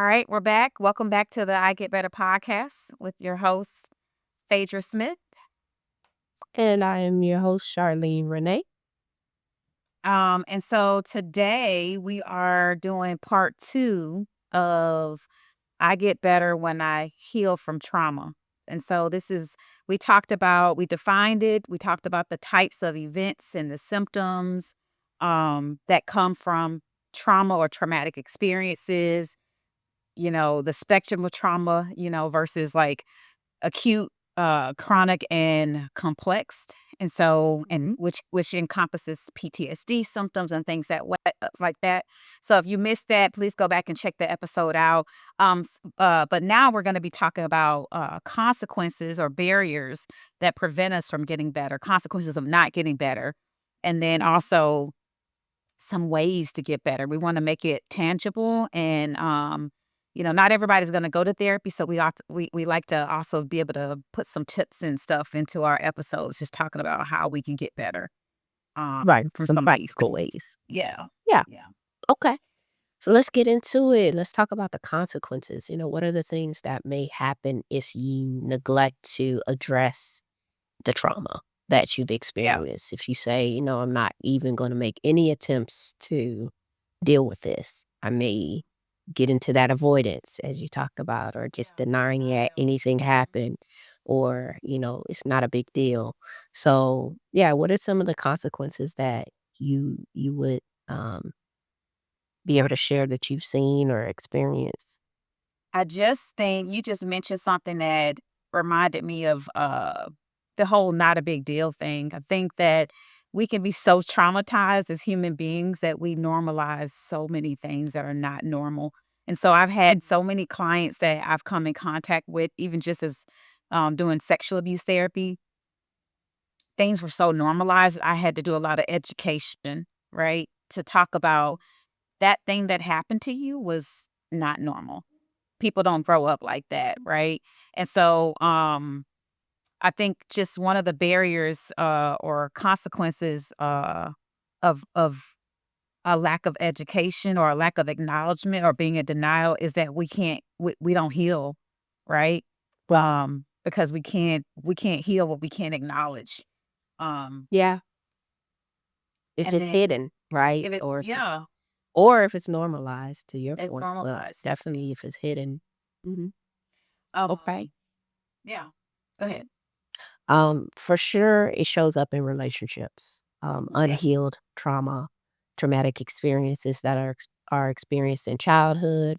right, we're back. Welcome back to the I Get Better podcast with your host, Phaedra Smith. And I am your host, Charlene Renee. And so today we are doing part two of I Get Better When I Heal from Trauma. And so we defined it, we talked about the types of events and the symptoms that come from trauma or traumatic experiences, the spectrum of trauma, versus like acute, chronic, and complex. And so, and which encompasses PTSD symptoms and things like that. So if you missed that, please go back and check the episode out. But now we're going to be talking about consequences or barriers that prevent us from getting better, consequences of not getting better, and then also some ways to get better. We want to make it tangible and not everybody's going to go to therapy, so we like to also be able to put some tips and stuff into our episodes just talking about how we can get better Right. from Some some of these practical things. ways. Yeah. Yeah. Yeah. Okay. So let's get into it. Let's talk about the consequences. What are the things that may happen if you neglect to address the trauma that you've Yeah. experienced? If you say, I'm not even going to make any attempts to deal with this, I may get into that avoidance, as you talked about, or just denying that anything happened, or, it's not a big deal. So, yeah, what are some of the consequences that you would um, be able to share that you've seen or experienced? I just think you just mentioned something that reminded me of the whole not a big deal thing. I think that we can be so traumatized as human beings that we normalize so many things that are not normal. And so I've had so many clients that I've come in contact with, even just as doing sexual abuse therapy. Things were so normalized. I had to do a lot of education, right? To talk about that thing that happened to you was not normal. People don't grow up like that, right? And so, I think just one of the barriers, or consequences, of a lack of education or a lack of acknowledgement or being in denial is that we don't heal, right? Because we can't heal what we can't acknowledge. Um, Yeah, if and it's then hidden, right? if it's yeah, Or if it's normalized, to your it's point, but normalized. definitely if it's hidden. Hmm. Okay. Um, yeah. Go ahead. For sure, it shows up in relationships. Yeah. Unhealed trauma, traumatic experiences that are experienced in childhood,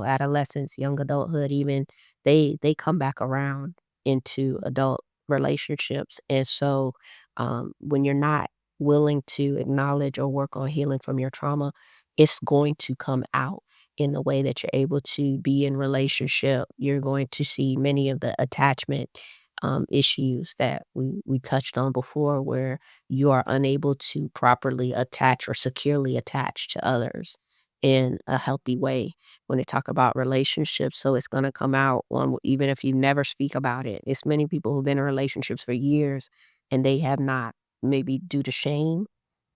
adolescence, young adulthood, even they come back around into adult relationships. And so, when you're not willing to acknowledge or work on healing from your trauma, it's going to come out in the way that you're able to be in relationship. You're going to see many of the attachment issues that we touched on before, where you are unable to properly attach or securely attach to others in a healthy way when they talk about relationships. So it's going to come out on, even if you never speak about it. It's many people who've been in relationships for years and they have not, maybe due to shame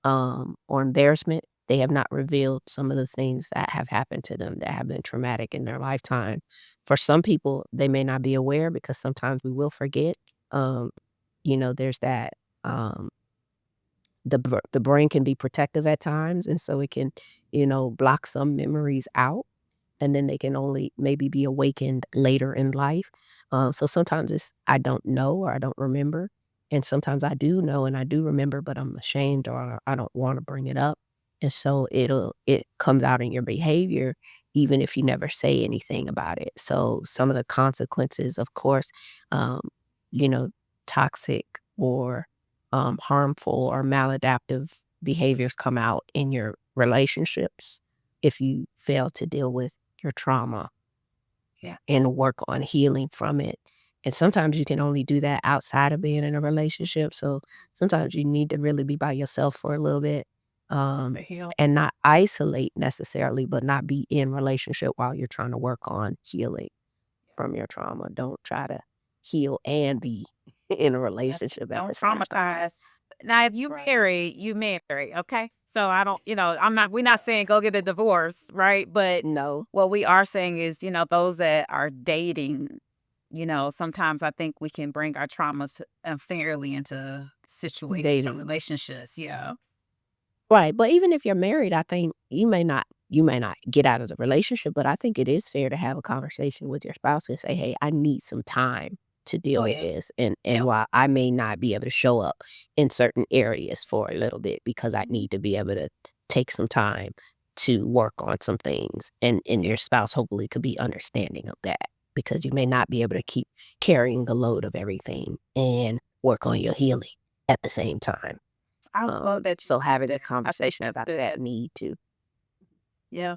or embarrassment, they have not revealed some of the things that have happened to them that have been traumatic in their lifetime. For some people, they may not be aware because sometimes we will forget. Um, there's that. Um, the brain can be protective at times, and so it can, block some memories out, and then they can only maybe be awakened later in life. So sometimes it's I don't know or I don't remember, and sometimes I do know and I do remember, but I'm ashamed or I don't want to bring it up, and so it comes out in your behavior even if you never say anything about it. So some of the consequences, of course, um, you know, toxic or harmful or maladaptive behaviors come out in your relationships if you fail to deal with your trauma Yeah. and work on healing from it. And sometimes you can only do that outside of being in a relationship. So sometimes you need to really be by yourself for a little bit, To heal. and not isolate necessarily, but not be in relationship while you're trying to work on healing from your trauma. Don't try to heal and be in a Yes. relationship at Don't the same time. traumatize. Now, if Right. you marry, okay? So I don't, we're not saying go get a divorce, right? But No, what we are saying is, those that are dating, sometimes I think we can bring our traumas unfairly into situations or dating. relationships. Yeah. Right, but even if you're married, I think you may not get out of the relationship, but I think it is fair to have a conversation with your spouse and say, "Hey, I need some time to Oh deal with yeah. this, and Yeah. while I may not be able to show up in certain areas for a little bit because I Mhm. need to be able to take some time to work on some things," and your spouse hopefully could be understanding of that because you may not be able to keep carrying the load of everything and work on your healing at the same time. I love that you So said having a that. I think conversation that's about that good. need to, Yeah.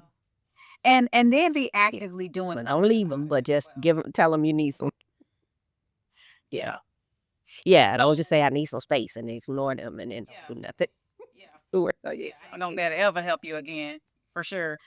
And then be actively doing but don't something leave about them, it but as just well. give them, tell them you need some. Yeah. Yeah. Yeah, don't just So say, "I need some space," and ignore them and then yeah. don't do nothing. Yeah. Sure. Yeah. I don't let it ever help you again. For sure.